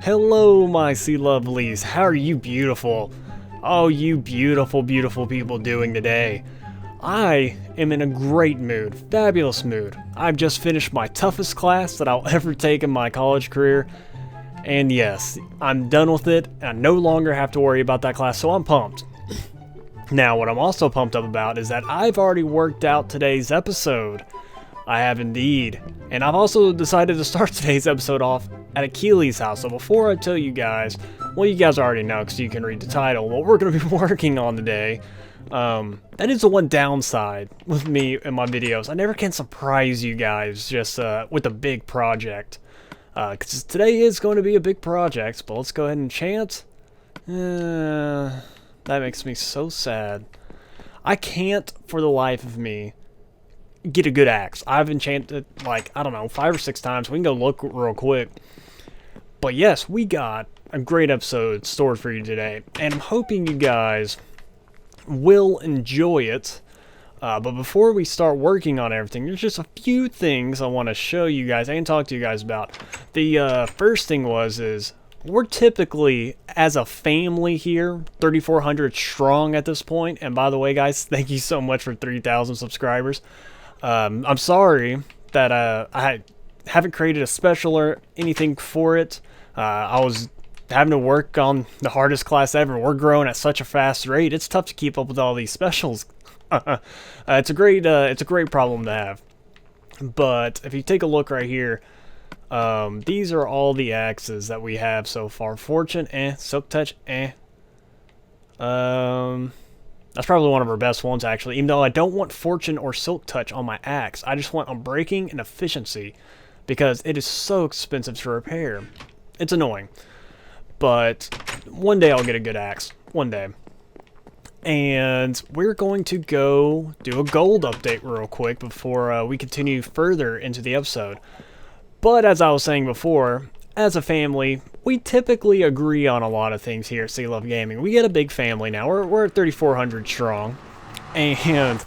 Hello, my C-Luvilies. How are you beautiful? Oh, you beautiful, beautiful people doing today? I am in a great mood, fabulous mood. I've just finished my toughest class that I'll ever take in my college career. And yes, I'm done with it. I no longer have to worry about that class, so I'm pumped. Now, what I'm also pumped up about is that I've already worked out today's episode. I have indeed. And I've also decided to start today's episode off at Achilles' house. So before I tell you guys, well, you guys already know because you can read the title, what we're going to be working on today. That is the one downside with me and my videos. I never can surprise you guys just with a big project. Because today is going to be a big project, but let's go ahead and chant. That makes me so sad. I can't, for the life of me, get a good axe. I've enchanted, like, I don't know, 5 or 6 times. We can go look real quick. But yes, we got a great episode stored for you today. And I'm hoping you guys will enjoy it. But before we start working on everything, there's just a few things I want to show you guys and talk to you guys about. The first thing is we're typically, as a family here, 3,400 strong at this point. And by the way, guys, thank you so much for 3,000 subscribers. I'm sorry that I haven't created a special or anything for it. I was having to work on the hardest class ever. We're growing at such a fast rate. It's tough to keep up with all these specials. It's a great problem to have. But if you take a look right here, these are all the axes that we have so far. Fortune, Silk Touch, That's probably one of our best ones, actually. Even though I don't want Fortune or Silk Touch on my axe. I just want Unbreaking and Efficiency. Because it is so expensive to repair. It's annoying. But one day I'll get a good axe. One day. And we're going to go do a gold update real quick before we continue further into the episode. But as I was saying before, as a family, we typically agree on a lot of things here at C-LuvGaming. We get a big family now. We're at 3,400 strong. And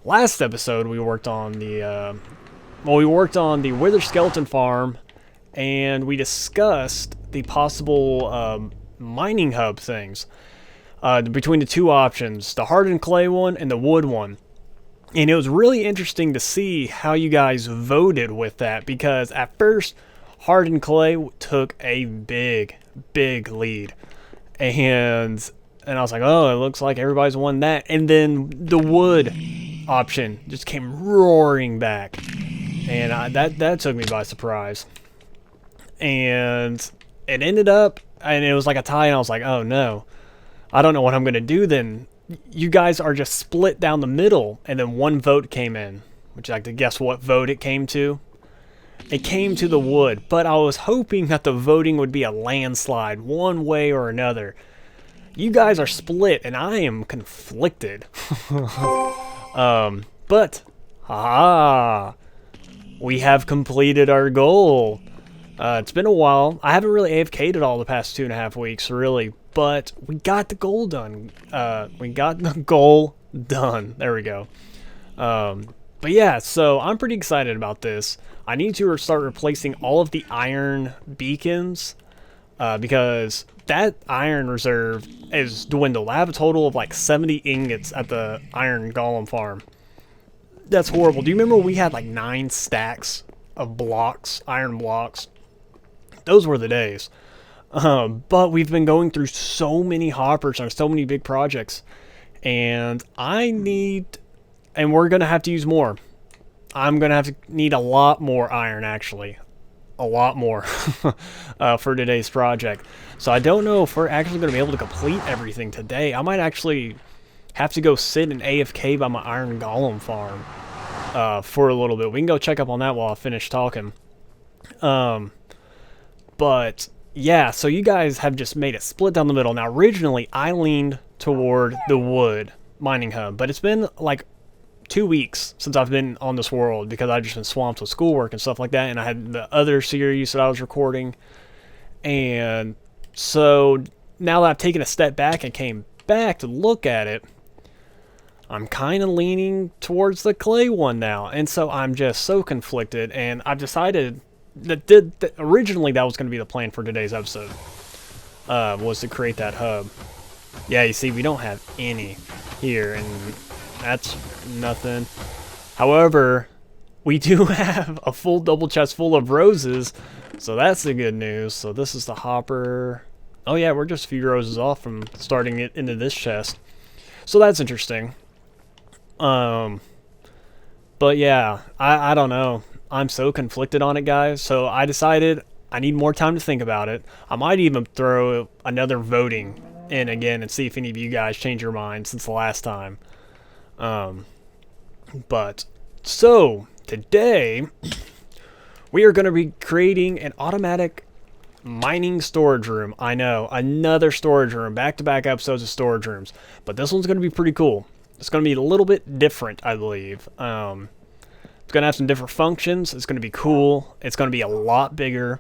last episode we worked on the Wither Skeleton Farm, and we discussed the possible mining hub things. Between the two options, the hardened clay one and the wood one. And it was really interesting to see how you guys voted with that, because at first hardened clay took a big lead, and I was like, oh, it looks like everybody's won that. And then the wood option just came roaring back, and that took me by surprise. And it ended up, and it was like a tie, and I was like, oh no, I don't know what I'm going to do then. You guys are just split down the middle, and then one vote came in. Would you like to guess what vote it came to? It came to the wood, but I was hoping that the voting would be a landslide, one way or another. You guys are split, and I am conflicted. But, we have completed our goal. It's been a while. I haven't really AFK'd at all the past 2.5 weeks, really. But we got the goal done. There we go. But yeah, so I'm pretty excited about this. I need to start replacing all of the iron beacons. Because that iron reserve is dwindled. I have a total of like 70 ingots at the iron golem farm. That's horrible. Do you remember we had like 9 stacks of blocks, iron blocks? Those were the days. But we've been going through so many hoppers and so many big projects, and we're going to have to use more. I'm going to need a lot more iron, actually. A lot more for today's project. So I don't know if we're actually going to be able to complete everything today. I might actually have to go sit in AFK by my iron golem farm for a little bit. We can go check up on that while I finish talking. But yeah, so you guys have just made it split down the middle. Now, originally, I leaned toward the wood mining hub, but it's been like 2 weeks since I've been on this world because I've just been swamped with schoolwork and stuff like that, and I had the other series that I was recording. And so now that I've taken a step back and came back to look at it, I'm kind of leaning towards the clay one now. And so I'm just so conflicted, and I've decided originally that was going to be the plan for today's episode, was to create that hub. Yeah, you see, we don't have any here, and that's nothing. However, we do have a full double chest full of roses, so that's the good news. So this is the hopper. Oh yeah, we're just a few roses off from starting it into this chest. So that's interesting. But yeah, I don't know. I'm so conflicted on it, guys. So I decided I need more time to think about it. I might even throw another voting in again and see if any of you guys change your mind since the last time. But so today we are going to be creating an automatic mining storage room. I know, another storage room, back-to-back episodes of storage rooms, but this one's going to be pretty cool. It's going to be a little bit different, I believe. It's going to have some different functions. It's going to be cool. It's going to be a lot bigger,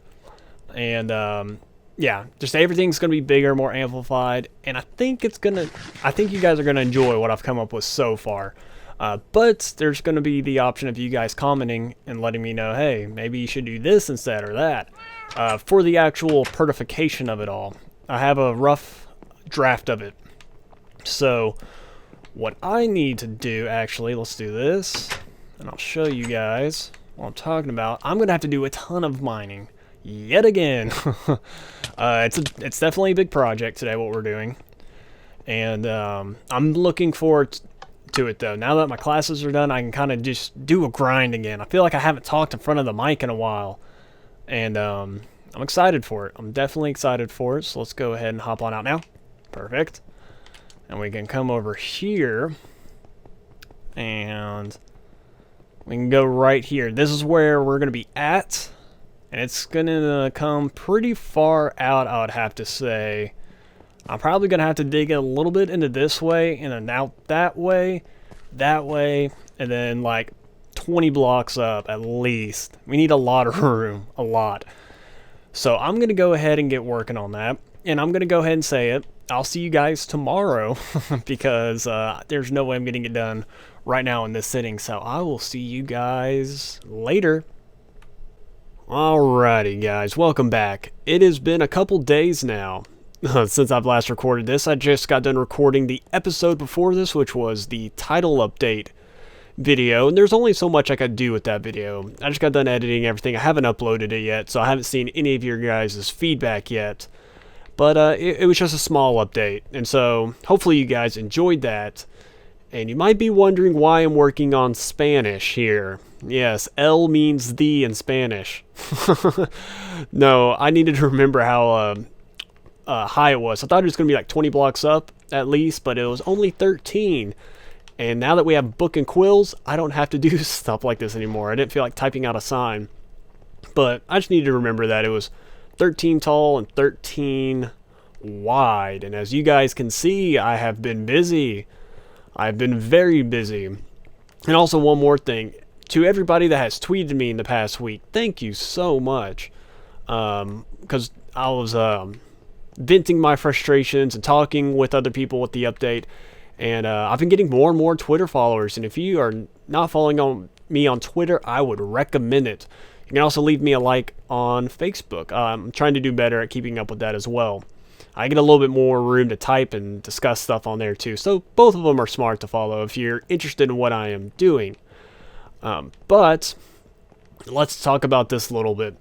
and yeah, just everything's going to be bigger, more amplified, and I think you guys are going to enjoy what I've come up with so far. But there's going to be the option of you guys commenting and letting me know, hey, maybe you should do this instead or that, for the actual pertification of it all. I have a rough draft of it. So what I need to do, actually, let's do this, and I'll show you guys what I'm talking about. I'm going to have to do a ton of mining. Yet again. It's definitely a big project today, what we're doing. And I'm looking forward to it, though. Now that my classes are done, I can kind of just do a grind again. I feel like I haven't talked in front of the mic in a while. And I'm excited for it. I'm definitely excited for it. So let's go ahead and hop on out now. Perfect. And we can come over here. And we can go right here. This is where we're going to be at. And it's going to come pretty far out, I would have to say. I'm probably going to have to dig a little bit into this way, and then out that way, and then like 20 blocks up at least. We need a lot of room, a lot. So I'm going to go ahead and get working on that. And I'm going to go ahead and say it. I'll see you guys tomorrow because there's no way I'm getting it done right now in this sitting. So I will see you guys later. Alrighty guys, welcome back. It has been a couple days now since I've last recorded this. I just got done recording the episode before this, which was the title update video, and there's only so much I could do with that video. I just got done editing everything. I haven't uploaded it yet, so I haven't seen any of your guys' feedback yet. But it was just a small update, and so hopefully you guys enjoyed that. And you might be wondering why I'm working on Spanish here. Yes, L means the in Spanish. No, I needed to remember how high it was. I thought it was going to be like 20 blocks up at least, but it was only 13. And now that we have book and quills, I don't have to do stuff like this anymore. I didn't feel like typing out a sign. But I just needed to remember that it was 13 tall and 13 wide. And as you guys can see, I have been busy. I've been very busy. And also one more thing. To everybody that has tweeted me in the past week, thank you so much. Because I was venting my frustrations and talking with other people with the update. And I've been getting more and more Twitter followers. And if you are not following me on Twitter, I would recommend it. You can also leave me a like on Facebook. I'm trying to do better at keeping up with that as well. I get a little bit more room to type and discuss stuff on there too. So both of them are smart to follow if you're interested in what I am doing. But let's talk about this a little bit.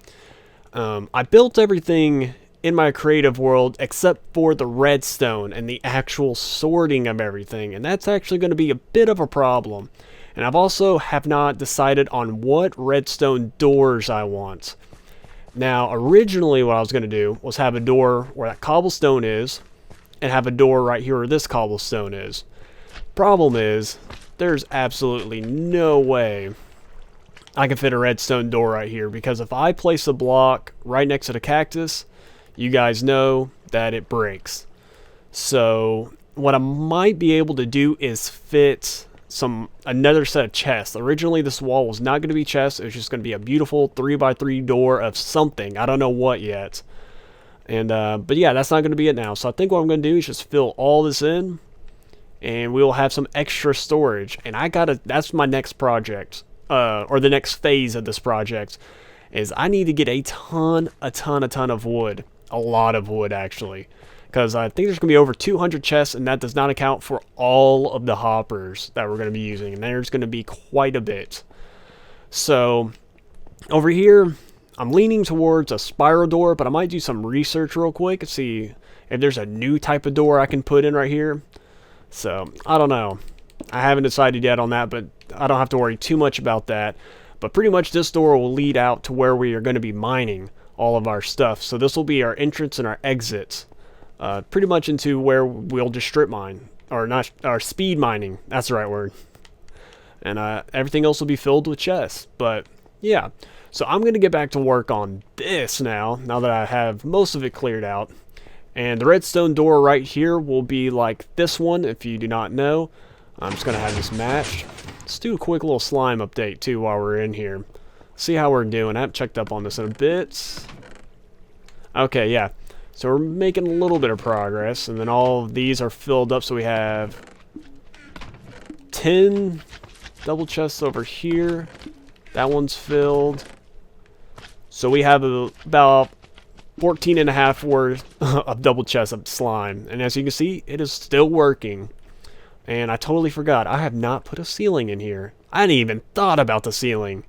I built everything in my creative world except for the redstone and the actual sorting of everything. And that's actually going to be a bit of a problem. And I've also have not decided on what redstone doors I want. Now, originally what I was going to do was have a door where that cobblestone is, and have a door right here where this cobblestone is. Problem is, there's absolutely no way I can fit a redstone door right here, because if I place a block right next to the cactus, you guys know that it breaks. So, what I might be able to do is fit another set of chests. Originally this wall was not going to be chests. It was just going to be a beautiful 3x3 door of something. I don't know what yet. And but yeah, that's not going to be it now. So I think what I'm going to do is just fill all this in, and we will have some extra storage. And that's my next project, or the next phase of this project. is I need to get a ton of wood. A lot of wood, actually. Because I think there's going to be over 200 chests, and that does not account for all of the hoppers that we're going to be using. And there's going to be quite a bit. So, over here, I'm leaning towards a spiral door, but I might do some research real quick and see if there's a new type of door I can put in right here. So, I don't know. I haven't decided yet on that, but I don't have to worry too much about that. But pretty much this door will lead out to where we are going to be mining all of our stuff. So this will be our entrance and our exits. Pretty much into where we'll just strip mine. Or not, or speed mining. That's the right word. And everything else will be filled with chests. But yeah. So I'm going to get back to work on this now that I have most of it cleared out. And the redstone door right here will be like this one, if you do not know. I'm just going to have this matched. Let's do a quick little slime update too while we're in here. See how we're doing. I haven't checked up on this in a bit. Okay, yeah. So we're making a little bit of progress. And then all of these are filled up. So we have 10 double chests over here. That one's filled. So we have about 14 and a half worth of double chests of slime. And as you can see, it is still working. And I totally forgot. I have not put a ceiling in here. I hadn't even thought about the ceiling.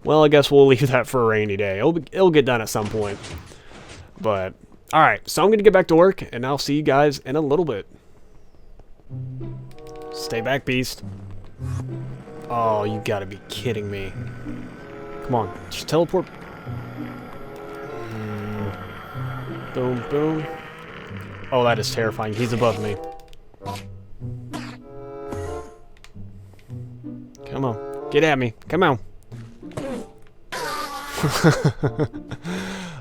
Well, I guess we'll leave that for a rainy day. It'll get done at some point. But, alright. So I'm going to get back to work. And I'll see you guys in a little bit. Stay back, beast. Oh, you gotta be kidding me. Come on. Just teleport. Boom, boom. Oh, that is terrifying. He's above me. Come on. Get at me. Come on.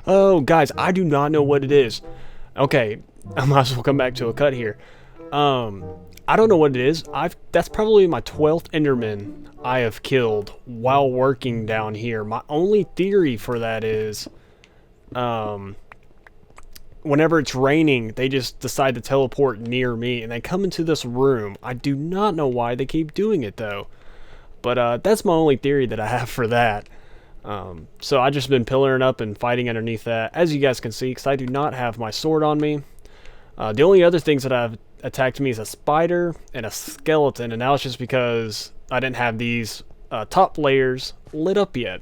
Oh, guys, I do not know what it is. Okay, I might as well come back to a cut here. I don't know what it is. That's probably my 12th Enderman I have killed while working down here. My only theory for that is, whenever it's raining, they just decide to teleport near me, and they come into this room. I do not know why they keep doing it, though. But that's my only theory that I have for that. So I've just been pillaring up and fighting underneath that, as you guys can see, because I do not have my sword on me. The only other things that have attacked me is a spider and a skeleton, and that was just because I didn't have these top layers lit up yet.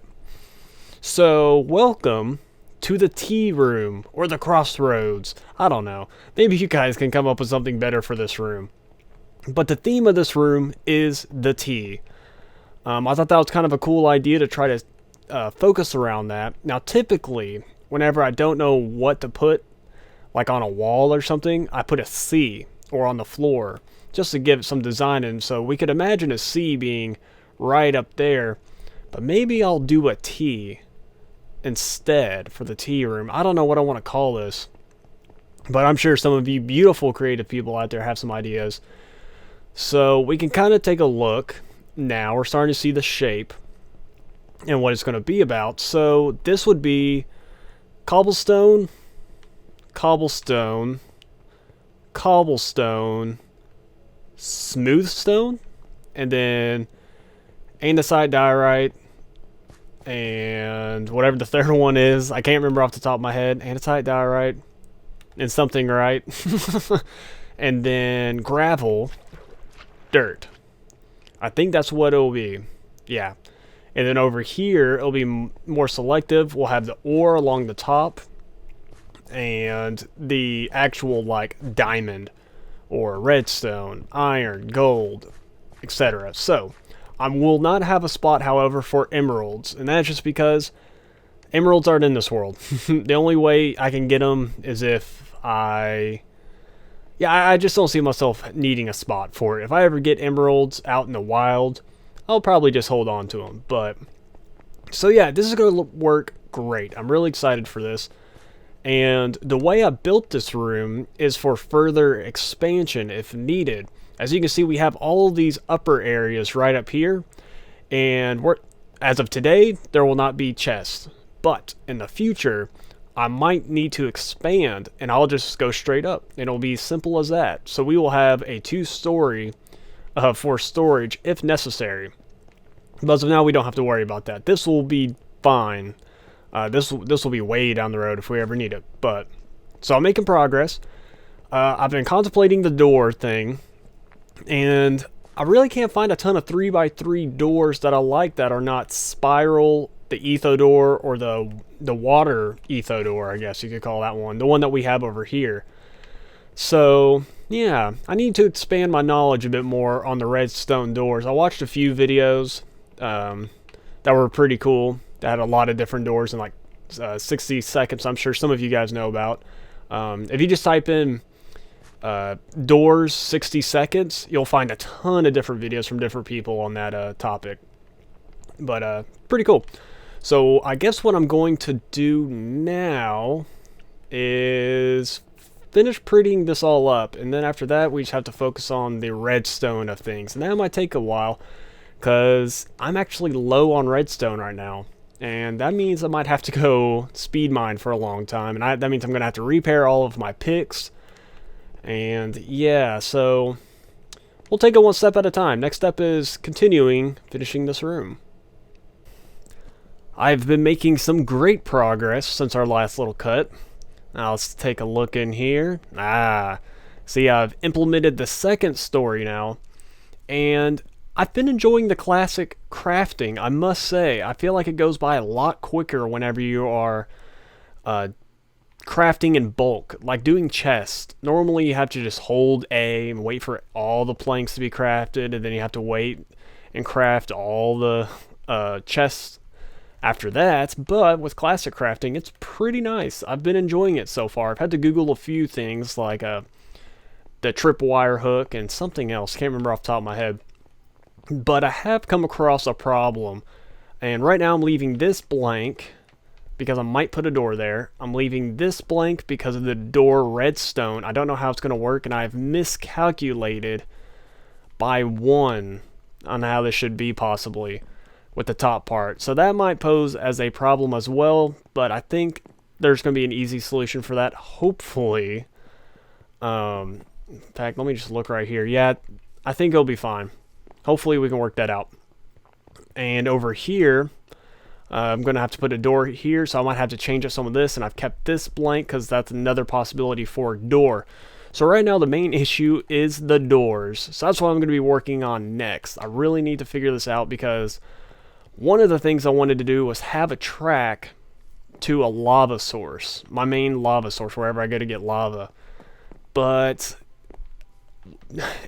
So, welcome to the tea room, or the crossroads. I don't know. Maybe you guys can come up with something better for this room. But the theme of this room is the tea. I thought that was kind of a cool idea to try to focus around that. Now, typically, whenever I don't know what to put, like on a wall or something, I put a C, or on the floor, just to give it some design. And so we could imagine a C being right up there, but maybe I'll do a T instead for the tea room. I don't know what I want to call this, but I'm sure some of you beautiful creative people out there have some ideas. So we can kind of take a look now. We're starting to see the shape and what it's going to be about. So this would be cobblestone, cobblestone, cobblestone, smooth stone, and then andesite diorite, and whatever the third one is, I can't remember off the top of my head. Andesite diorite and something, right? And then gravel, dirt. I think that's what it'll be. Yeah. And then over here, it'll be more selective. We'll have the ore along the top and the actual, like, diamond or redstone, iron, gold, etc. So, I will not have a spot, however, for emeralds. And that's just because emeralds aren't in this world. The only way I can get them is if I just don't see myself needing a spot for it. If I ever get emeralds out in the wild, I'll probably just hold on to them. But, so yeah, this is going to work great. I'm really excited for this. And the way I built this room is for further expansion if needed. As you can see, we have all of these upper areas right up here. And as of today, there will not be chests. But in the future, I might need to expand, and I'll just go straight up. It'll be simple as that. So we will have a 2-story for storage if necessary. But as of now, we don't have to worry about that. This will be fine. This will be way down the road if we ever need it. But so I'm making progress. I've been contemplating the door thing, and I really can't find a ton of 3x3 doors that I like that are not spiral, the etho door, or the water etho door, I guess you could call that one, the one that we have over here. So yeah, I need to expand my knowledge a bit more on the redstone doors. I watched a few videos that were pretty cool. That had a lot of different doors in like 60 seconds. I'm sure some of you guys know about. If you just type in doors 60 seconds, you'll find a ton of different videos from different people on that topic. But pretty cool. So I guess what I'm going to do now is finish prettying this all up, and then after that we just have to focus on the redstone of things, and that might take a while because I'm actually low on redstone right now, and that means I might have to go speed mine for a long time, and that means I'm gonna have to repair all of my picks. And yeah, so we'll take it one step at a time. Next step is finishing this room. I've been making some great progress since our last little cut. Now let's take a look in here. See, I've implemented the second story now, and I've been enjoying the classic crafting, I must say. I feel like it goes by a lot quicker whenever you are crafting in bulk, like doing chests. Normally you have to just hold A and wait for all the planks to be crafted, and then you have to wait and craft all the chests after that. But with classic crafting, it's pretty nice. I've been enjoying it so far. I've had to Google a few things like the tripwire hook and something else. Can't remember off the top of my head. But I have come across a problem. And right now I'm leaving this blank because I might put a door there. I'm leaving this blank because of the door redstone. I don't know how it's going to work, and I've miscalculated by 1 on how this should be possibly with the top part. So that might pose as a problem as well, but I think there's going to be an easy solution for that, hopefully. In fact, let me just look right here. Yeah, I think it'll be fine. Hopefully we can work that out. And over here, I'm going to have to put a door here, so I might have to change up some of this, and I've kept this blank because that's another possibility for a door. So right now the main issue is the doors. So that's what I'm going to be working on next. I really need to figure this out because one of the things I wanted to do was have a track to a lava source, my main lava source, wherever I go to get lava. But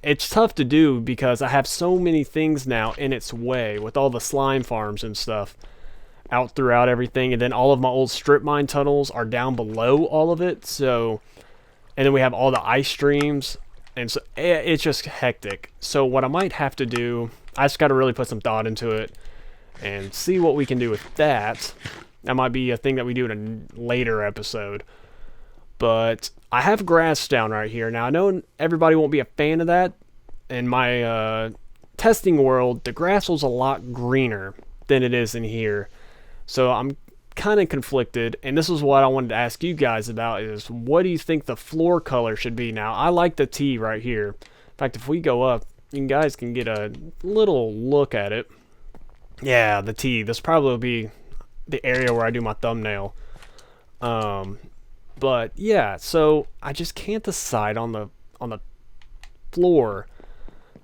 it's tough to do because I have so many things now in its way with all the slime farms and stuff out throughout everything, and then all of my old strip mine tunnels are down below all of it. So, and then we have all the ice streams, and so it's just hectic. So what I might have to do, I just got to really put some thought into it and see what we can do with that. That might be a thing that we do in a later episode. But I have grass down right here. Now, I know everybody won't be a fan of that. In my testing world, the grass was a lot greener than it is in here. So I'm kind of conflicted. And this is what I wanted to ask you guys about is, what do you think the floor color should be now? I like the T right here. In fact, if we go up, you guys can get a little look at it. Yeah, the T. This probably will be the area where I do my thumbnail. But yeah, so I just can't decide on the floor.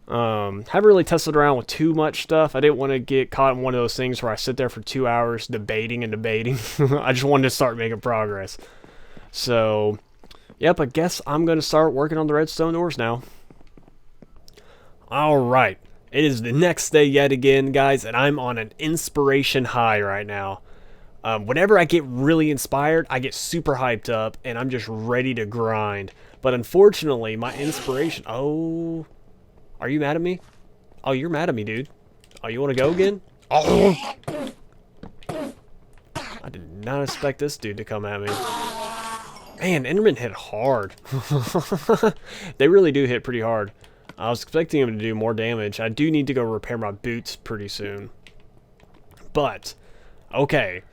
Haven't really tested around with too much stuff. I didn't want to get caught in one of those things where I sit there for 2 hours debating and debating. I just wanted to start making progress. So, yep, I guess I'm going to start working on the redstone doors now. Alright. It is the next day yet again, guys, and I'm on an inspiration high right now. Whenever I get really inspired, I get super hyped up, and I'm just ready to grind. But unfortunately, my inspiration... Oh, are you mad at me? Oh, you're mad at me, dude. Oh, you want to go again? Oh! I did not expect this dude to come at me. Man, Enderman hit hard. They really do hit pretty hard. I was expecting him to do more damage. I do need to go repair my boots pretty soon. But, okay.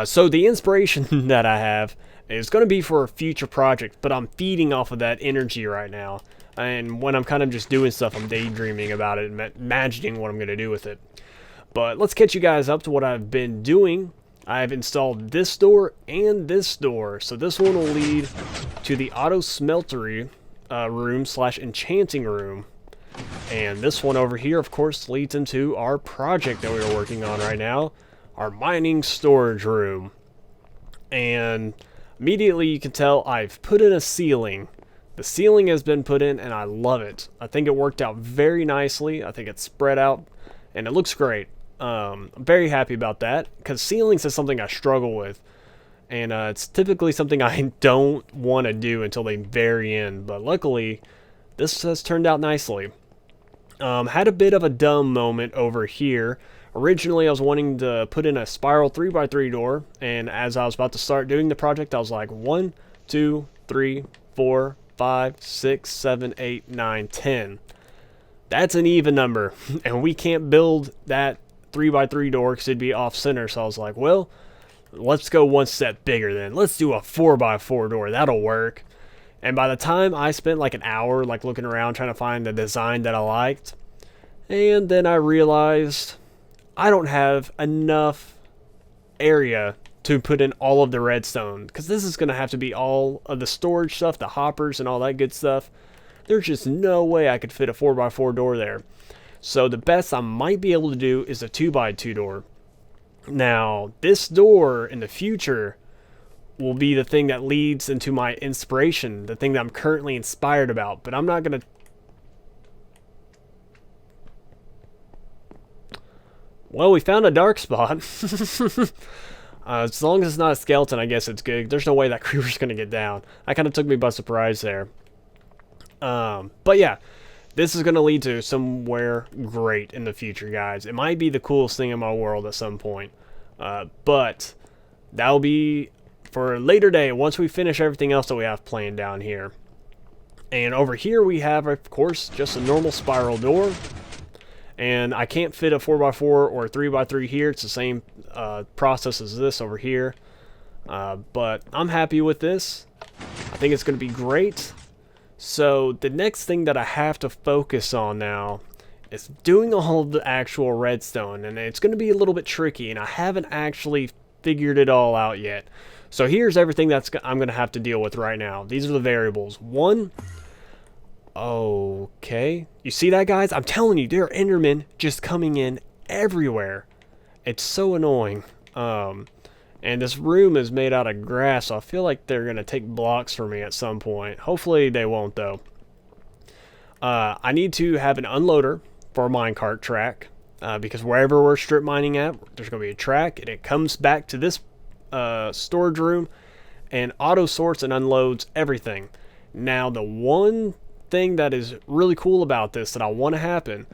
So the inspiration that I have is going to be for a future project, but I'm feeding off of that energy right now. And when I'm kind of just doing stuff, I'm daydreaming about it and imagining what I'm going to do with it. But let's catch you guys up to what I've been doing. I've installed this door and this door. So this one will lead to the auto smeltery room slash enchanting room. And this one over here, of course, leads into our project that we are working on right now, our mining storage room. And immediately you can tell I've put in a ceiling. The ceiling has been put in and I love it. I think it worked out very nicely. I think it's spread out and it looks great. I'm very happy about that because ceilings is something I struggle with. And it's typically something I don't want to do until the very end. But luckily, this has turned out nicely. Had a bit of a dumb moment over here. Originally, I was wanting to put in a spiral 3x3 door. And as I was about to start doing the project, I was like 1, 2, 3, 4, 5, 6, 7, 8, 9, 10. That's an even number. And we can't build that 3x3 door because it'd be off center. So I was like, well, let's go one step bigger then. Let's do a 4x4 door. That'll work. And by the time I spent like an hour like looking around trying to find the design that I liked, and then I realized I don't have enough area to put in all of the redstone because this is going to have to be all of the storage stuff, the hoppers and all that good stuff. There's just no way I could fit a 4x4 door there. So the best I might be able to do is a 2x2 door. Now, this door in the future will be the thing that leads into my inspiration, the thing that I'm currently inspired about, but I'm not going to... Well, we found a dark spot. As long as it's not a skeleton, I guess it's good. There's no way that creeper's going to get down. That kind of took me by surprise there. But yeah, this is going to lead to somewhere great in the future, guys. It might be the coolest thing in my world at some point. But that'll be for a later day once we finish everything else that we have planned down here. And over here we have, of course, just a normal spiral door. And I can't fit a 4x4 or a 3x3 here. It's the same process as this over here. But I'm happy with this. I think it's going to be great. So the next thing that I have to focus on now is doing all of the actual redstone. And it's going to be a little bit tricky. And I haven't actually figured it all out yet. So here's everything I'm going to have to deal with right now. These are the variables. One... Okay. You see that, guys? I'm telling you, there are Endermen just coming in everywhere. It's so annoying. And this room is made out of grass, so I feel like they're going to take blocks from me at some point. Hopefully they won't, though. I need to have an unloader for a minecart track. Because wherever we're strip mining at, there's going to be a track. And it comes back to this storage room and auto sorts and unloads everything. Now, the one thing that is really cool about this that I want to happen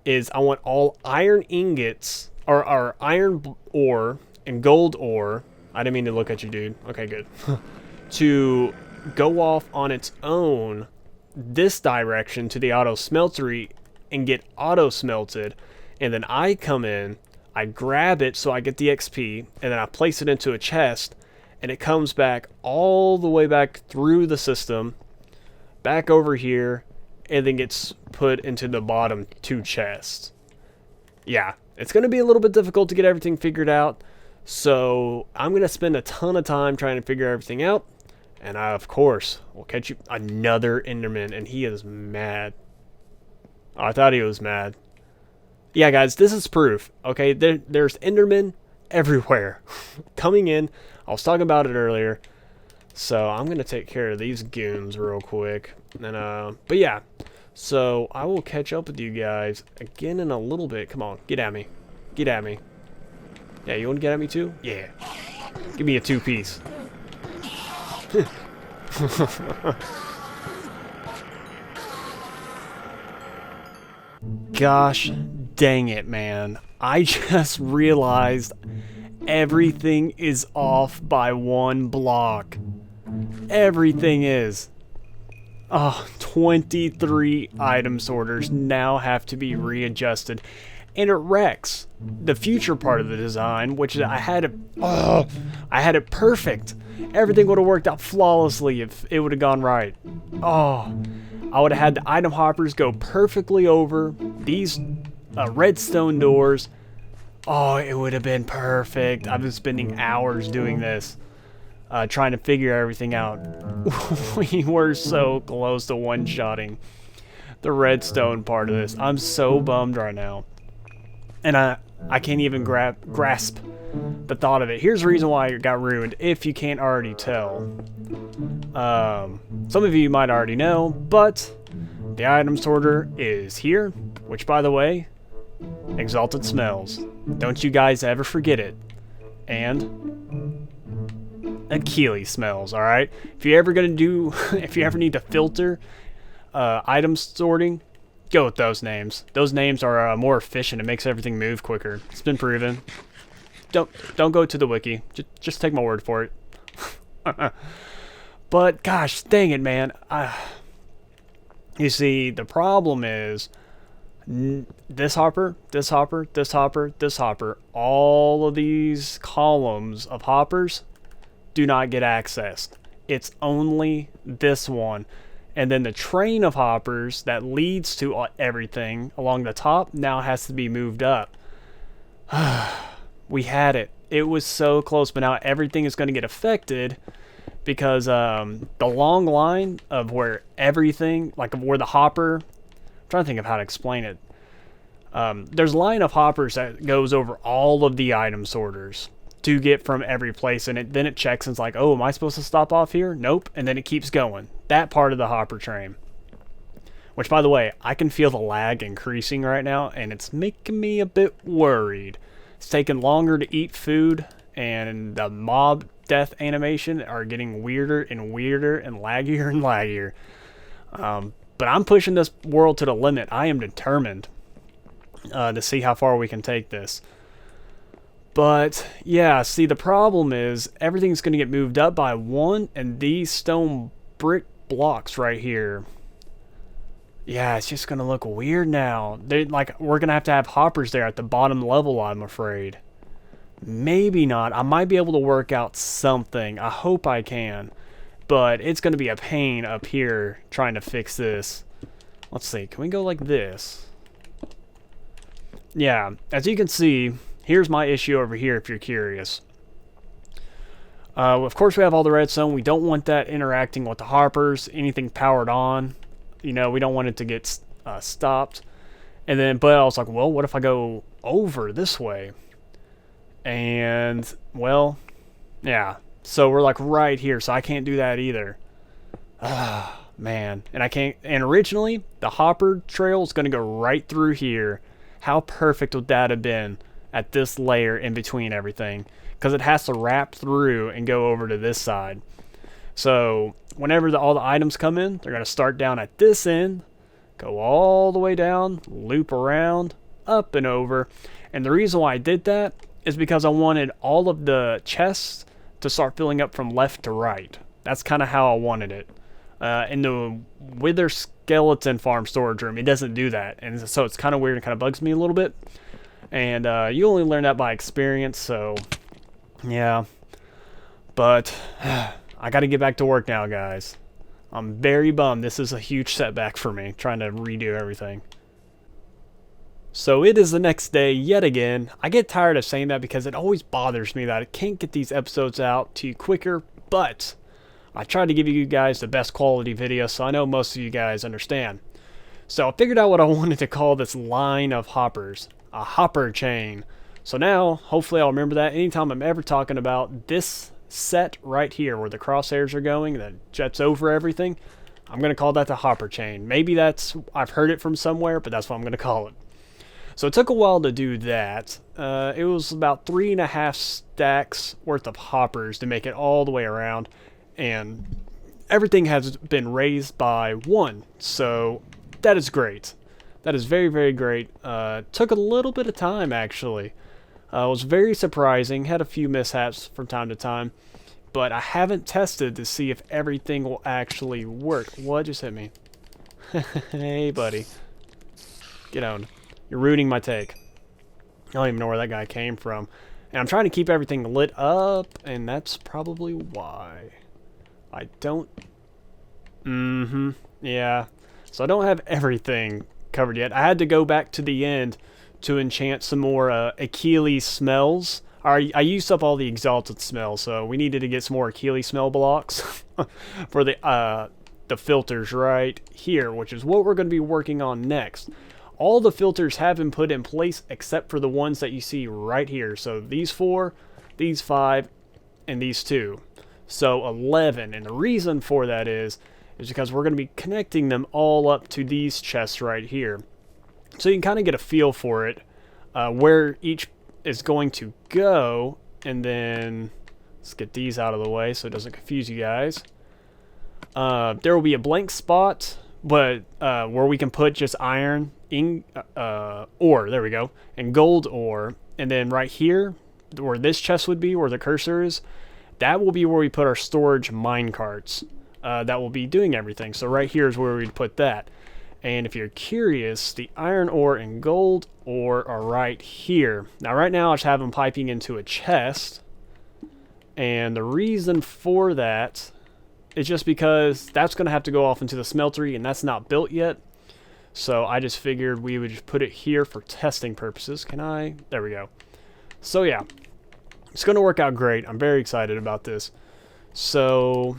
is I want all iron ingots or iron ore and gold ore. I didn't mean to look at you, dude. Okay, good. To go off on its own this direction to the auto smeltery and get auto smelted, and then I come in, I grab it so I get the XP, and then I place it into a chest, and it comes back all the way back through the system back over here, and then gets put into the bottom 2 chests. Yeah, it's going to be a little bit difficult to get everything figured out, so I'm going to spend a ton of time trying to figure everything out, and I, of course, will catch you another Enderman, and he is mad. Oh, I thought he was mad. Yeah, guys, this is proof, okay? There's Endermen everywhere coming in. I was talking about it earlier. So I'm going to take care of these goons real quick. And but yeah, so I will catch up with you guys again in a little bit. Come on, get at me. Get at me. Yeah, you want to get at me too? Yeah. Give me a 2-piece. Gosh dang it, man. I just realized everything is off by 1 block. Everything is. Oh, 23 item sorters now have to be readjusted. And it wrecks the future part of the design, which I had it perfect. Everything would have worked out flawlessly if it would have gone right. Oh, I would have had the item hoppers go perfectly over these redstone doors, Oh, it would have been perfect. I've been spending hours doing this, trying to figure everything out. We were so close to one-shotting the redstone part of this. I'm so bummed right now. And I can't even grasp the thought of it. Here's the reason why it got ruined, if you can't already tell. Some of you might already know, but the item sorter is here, which, by the way, Exalted Smells. Don't you guys ever forget it. And Achilles Smells, alright? If you ever if you ever need to filter item sorting, go with those names. Those names are more efficient. It makes everything move quicker. It's been proven. Don't go to the wiki. Just take my word for it. But gosh, dang it, man. You see, the problem is this hopper, this hopper, this hopper, this hopper. All of these columns of hoppers do not get accessed. It's only this one. And then the train of hoppers that leads to everything along the top now has to be moved up. We had it. It was so close, but now everything is going to get affected because the long line of where everything, like where the hopper, I'm trying to think of how to explain it. There's a line of hoppers that goes over all of the item sorters to get from every place, and then it checks and it's like, oh, am I supposed to stop off here? Nope. And then it keeps going. That part of the hopper train. Which, by the way, I can feel the lag increasing right now, and it's making me a bit worried. It's taking longer to eat food, and the mob death animation are getting weirder and weirder and laggier and laggier. But I'm pushing this world to the limit. I am determined to see how far we can take this. But, yeah, see, the problem is everything's going to get moved up by one, and these stone brick blocks right here, yeah, it's just going to look weird now. We're going to have hoppers there at the bottom level, I'm afraid. Maybe not. I might be able to work out something. I hope I can. But it's going to be a pain up here trying to fix this. Let's see. Can we go like this? Yeah, as you can see, here's my issue over here if you're curious. Of course, we have all the redstone. We don't want that interacting with the hoppers. Anything powered on. You know, we don't want it to get stopped. And then, but I was like, well, what if I go over this way? And, well, yeah. So we're like right here, so I can't do that either. Ah, man. And I can't, and originally, the hopper trail is going to go right through here. How perfect would that have been at this layer in between everything? Because it has to wrap through and go over to this side. So whenever all the items come in, they're going to start down at this end, go all the way down, loop around, up and over. And the reason why I did that is because I wanted all of the chests to start filling up from left to right. That's kind of how I wanted it. In the Wither Skeleton Farm storage room, it doesn't do that. And so it's kind of weird and kind of bugs me a little bit. And you only learn that by experience, so yeah. But I got to get back to work now, guys. I'm very bummed. This is a huge setback for me, trying to redo everything. So it is the next day yet again. I get tired of saying that because it always bothers me that I can't get these episodes out to you quicker, but I try to give you guys the best quality video, so I know most of you guys understand. So I figured out what I wanted to call this line of hoppers. A hopper chain. So now, hopefully I'll remember that anytime I'm ever talking about this set right here where the crosshairs are going, that jets over everything, I'm going to call that the hopper chain. Maybe I've heard it from somewhere, but that's what I'm going to call it. So it took a while to do that. It was about 3.5 stacks worth of hoppers to make it all the way around. And everything has been raised by 1. So that is great. That is very, very great. Took a little bit of time, actually. It was very surprising. Had a few mishaps from time to time. But I haven't tested to see if everything will actually work. What just hit me? Hey, buddy. Get on. You're ruining my take. I don't even know where that guy came from. And I'm trying to keep everything lit up, and that's probably why. I don't... Yeah. So I don't have everything covered yet. I had to go back to the end to enchant some more Achilles smells. I used up all the exalted smells, so we needed to get some more Achilles smell blocks for the filters right here, which is what we're going to be working on next. All the filters have been put in place except for the ones that you see right here. So these 4, these 5, and these 2. So 11, and the reason for that is because we're going to be connecting them all up to these chests right here. So you can kind of get a feel for it, where each is going to go, and then let's get these out of the way so it doesn't confuse you guys. There will be a blank spot, but where we can put just iron ore, there we go, and gold ore, and then right here where this chest would be, where the cursor is, that will be where we put our storage mine carts. That will be doing everything. So right here is where we'd put that. And if you're curious, the iron ore and gold ore are right here. Now right now I just have them piping into a chest, and the reason for that is just because that's going to have to go off into the smeltery, and that's not built yet. So I just figured we would just put it here for testing purposes. There we go. So yeah, it's going to work out great. I'm very excited about this. So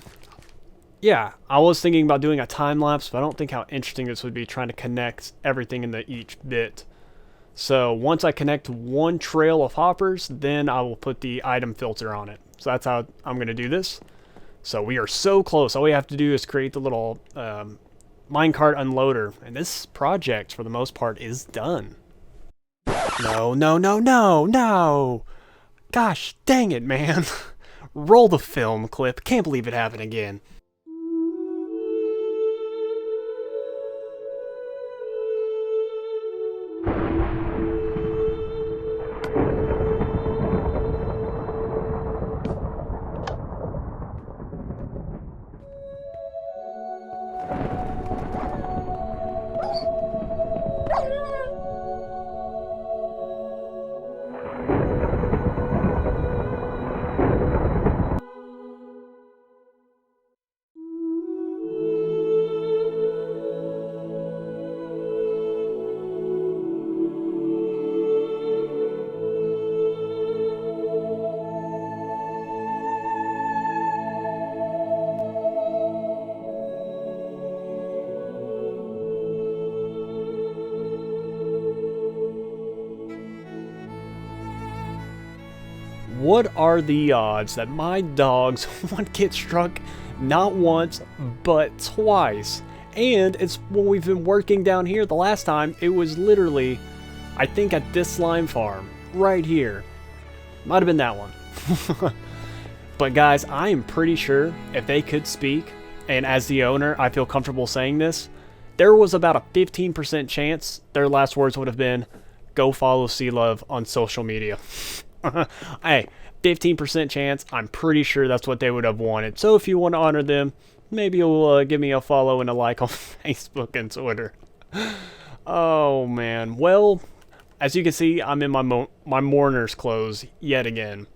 yeah, I was thinking about doing a time lapse, but I don't think how interesting this would be trying to connect everything into each bit. So once I connect one trail of hoppers, then I will put the item filter on it. So that's how I'm going to do this. So we are so close. All we have to do is create the little minecart unloader, and this project for the most part is done. No, no, no, no, no! Gosh dang it, man. Roll the film clip. Can't believe it happened again. What are the odds that my dogs would get struck not once, but twice? And it's when we've been working down here. The last time, it was literally, I think at this slime farm, right here. Might have been that one. But guys, I am pretty sure if they could speak, and as the owner, I feel comfortable saying this, there was about a 15% chance their last words would have been, go follow C-Luv on social media. Hey, 15% chance, I'm pretty sure that's what they would have wanted. So if you want to honor them, maybe you'll give me a follow and a like on Facebook and Twitter. Oh man, well, as you can see, I'm in my mourner's clothes yet again.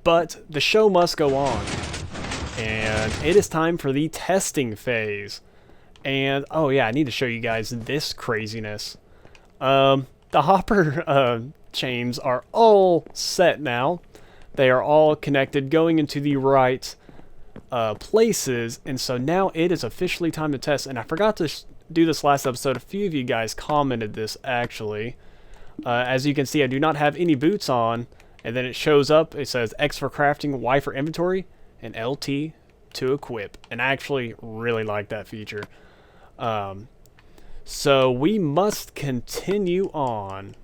But the show must go on, and it is time for the testing phase. And oh yeah, I need to show you guys this craziness. The hopper chains are all set now. They are all connected, going into the right places, and so now it is officially time to test. And I forgot to do this last episode. A few of you guys commented this actually. As you can see, I do not have any boots on, and then it shows up. It says X for crafting, Y for inventory, and LT to equip. And I actually really like that feature. So we must continue on.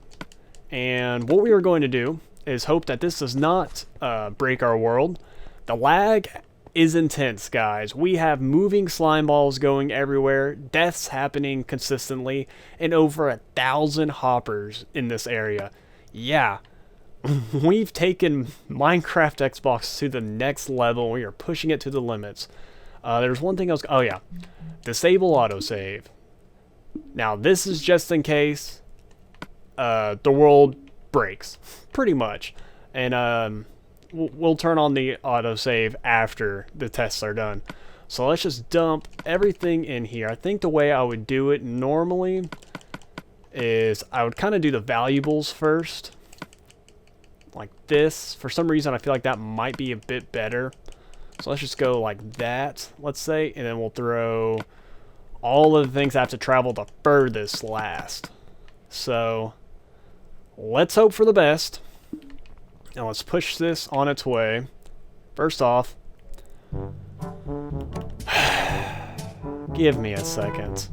And what we are going to do is hope that this does not break our world. The lag is intense, guys. We have moving slime balls going everywhere, deaths happening consistently, and over 1,000 hoppers in this area. Yeah, we've taken Minecraft Xbox to the next level. We are pushing it to the limits. There's one thing else. Oh yeah, disable autosave. Now this is just in case the world breaks, pretty much, and we'll turn on the autosave after the tests are done. So let's just dump everything in here. I think the way I would do it normally is I would kind of do the valuables first. Like this. For some reason, I feel like that might be a bit better. So let's just go like that, let's say, and then we'll throw all of the things I have to travel the furthest last. So let's hope for the best. And let's push this on its way. First off, give me a second.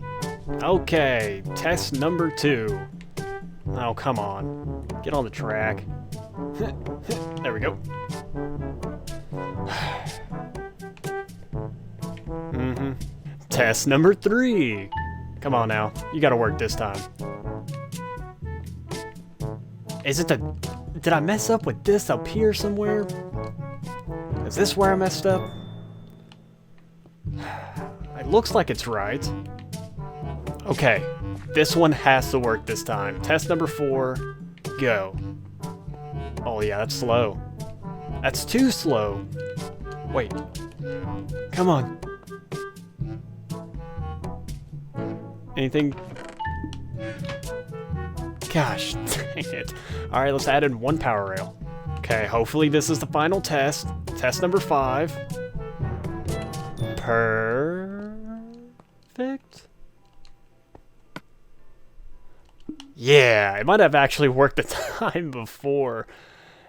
Okay, test number 2. Oh, come on. Get on the track. There we go. Test number 3. Come on now. You gotta work this time. Is it the... Did I mess up with this up here somewhere? Is this where I messed up? It looks like it's right. Okay. This one has to work this time. Test number 4. Go. Oh yeah, that's slow. That's too slow. Wait. Come on. Anything? Gosh, dang it. Alright, let's add in 1 power rail. Okay, hopefully this is the final test. Test number 5. Perfect. Yeah, it might have actually worked the time before.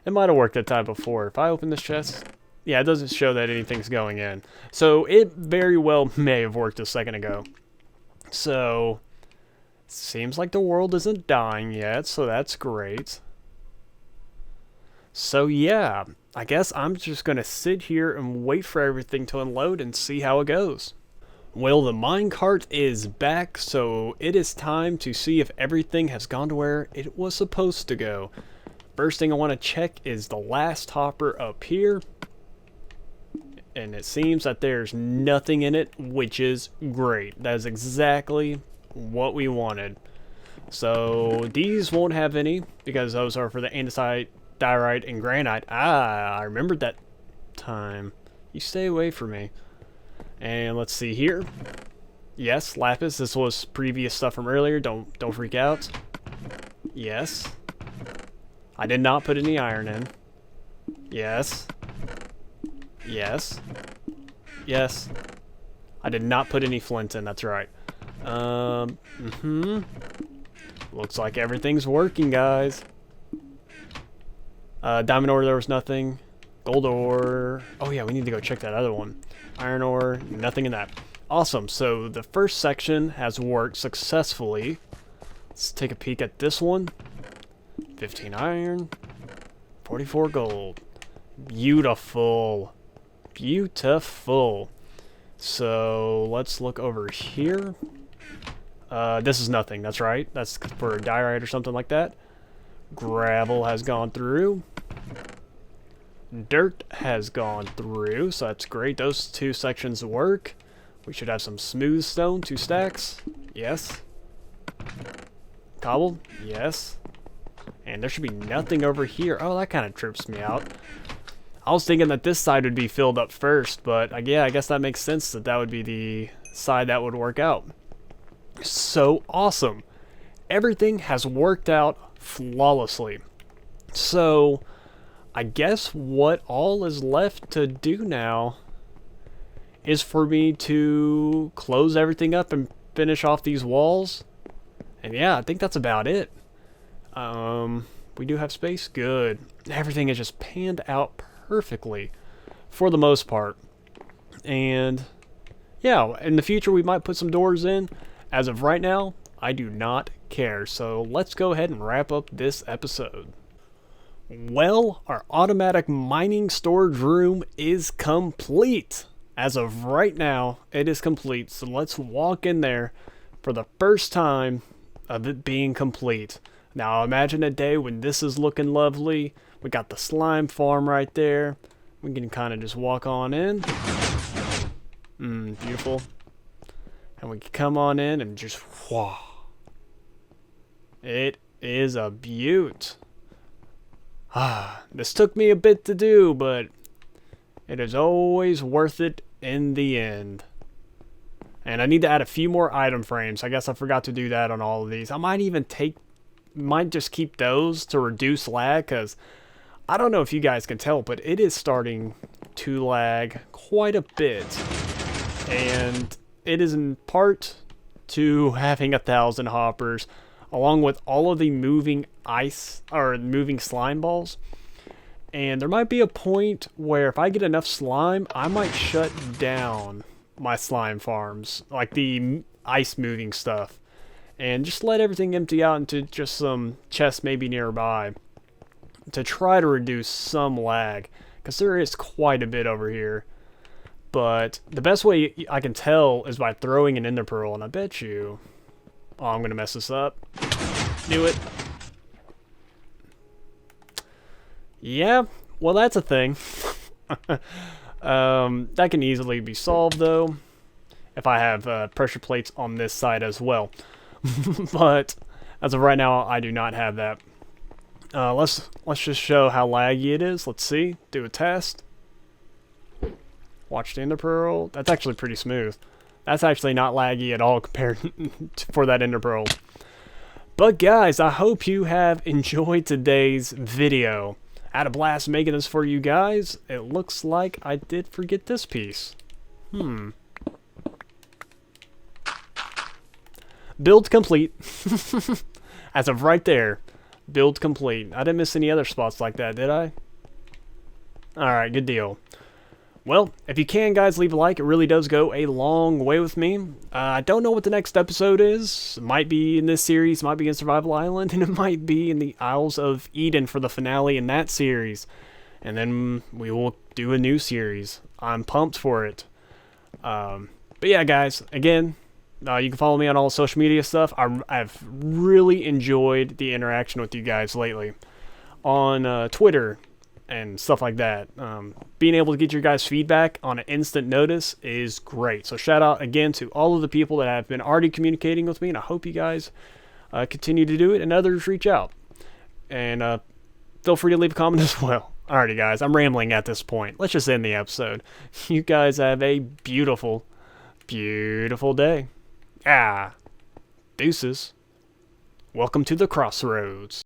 It might have worked the time before. If I open this chest... Yeah, it doesn't show that anything's going in. So it very well may have worked a second ago. So, seems like the world isn't dying yet, so that's great. So yeah, I guess I'm just going to sit here and wait for everything to unload and see how it goes. Well, the minecart is back, so it is time to see if everything has gone to where it was supposed to go. First thing I want to check is the last hopper up here. And it seems that there's nothing in it, which is great. That is exactly what we wanted. So these won't have any, because those are for the andesite, diorite, and granite. Ah, I remembered that time. You stay away from me. And let's see here. Yes, lapis. This was previous stuff from earlier. Don't freak out. Yes. I did not put any iron in. Yes. Yes. Yes. I did not put any flint in, that's right. Looks like everything's working, guys. Diamond ore, there was nothing. Gold ore. Oh yeah, we need to go check that other one. Iron ore, nothing in that. Awesome, so the first section has worked successfully. Let's take a peek at this one. 15 iron. 44 gold. Beautiful. Beautiful. So let's look over here. This is nothing, that's right. That's for a diorite or something like that. Gravel has gone through. Dirt has gone through, so that's great. Those 2 sections work. We should have some smooth stone, 2 stacks. Yes. Cobble? Yes. And there should be nothing over here. Oh, that kind of trips me out. I was thinking that this side would be filled up first, but yeah, I guess that makes sense that that would be the side that would work out. So awesome. Everything has worked out flawlessly. So I guess what all is left to do now is for me to close everything up and finish off these walls. And yeah, I think that's about it. We do have space. Good. Everything is just panned out perfectly for the most part. And yeah, in the future we might put some doors in. As of right now, I do not care. So let's go ahead and wrap up this episode. Well, our automatic mining storage room is complete. As of right now, it is complete. So let's walk in there for the first time of it being complete. Now imagine a day when this is looking lovely. We got the slime farm right there. We can kind of just walk on in. Beautiful. And we can come on in and just, wow. It is a beaut. This took me a bit to do, but it is always worth it in the end. And I need to add a few more item frames. I guess I forgot to do that on all of these. I might just keep those to reduce lag, because I don't know if you guys can tell, but it is starting to lag quite a bit. And it is in part to having 1,000 hoppers, along with all of the moving moving slime balls. And there might be a point where if I get enough slime, I might shut down my slime farms, like the ice moving stuff, and just let everything empty out into just some chests maybe nearby to try to reduce some lag, because there is quite a bit over here. But the best way I can tell is by throwing an ender pearl, and I bet you... Oh, I'm going to mess this up. Knew it. Yeah, well, that's a thing. That can easily be solved, though, if I have pressure plates on this side as well. But as of right now, I do not have that. Let's just show how laggy it is. Let's see. Do a test. Watch the ender pearl. That's actually pretty smooth. That's actually not laggy at all compared for that ender pearl. But guys, I hope you have enjoyed today's video. I had a blast making this for you guys. It looks like I did forget this piece. Build complete. As of right there, build complete. I didn't miss any other spots like that, did I? Alright, good deal. Well, if you can, guys, leave a like. It really does go a long way with me. I don't know what the next episode is. It might be in this series, might be in Survival Island, and it might be in the Isles of Eden for the finale in that series. And then we will do a new series. I'm pumped for it. But yeah, guys, again, you can follow me on all social media stuff. I've really enjoyed the interaction with you guys lately on Twitter and stuff like that. Being able to get your guys' feedback on an instant notice is great. So shout out again to all of the people that have been already communicating with me, and I hope you guys continue to do it, and others reach out. And feel free to leave a comment as well. Alrighty, guys, I'm rambling at this point. Let's just end the episode. You guys have a beautiful, beautiful day. Deuces. Welcome to the crossroads.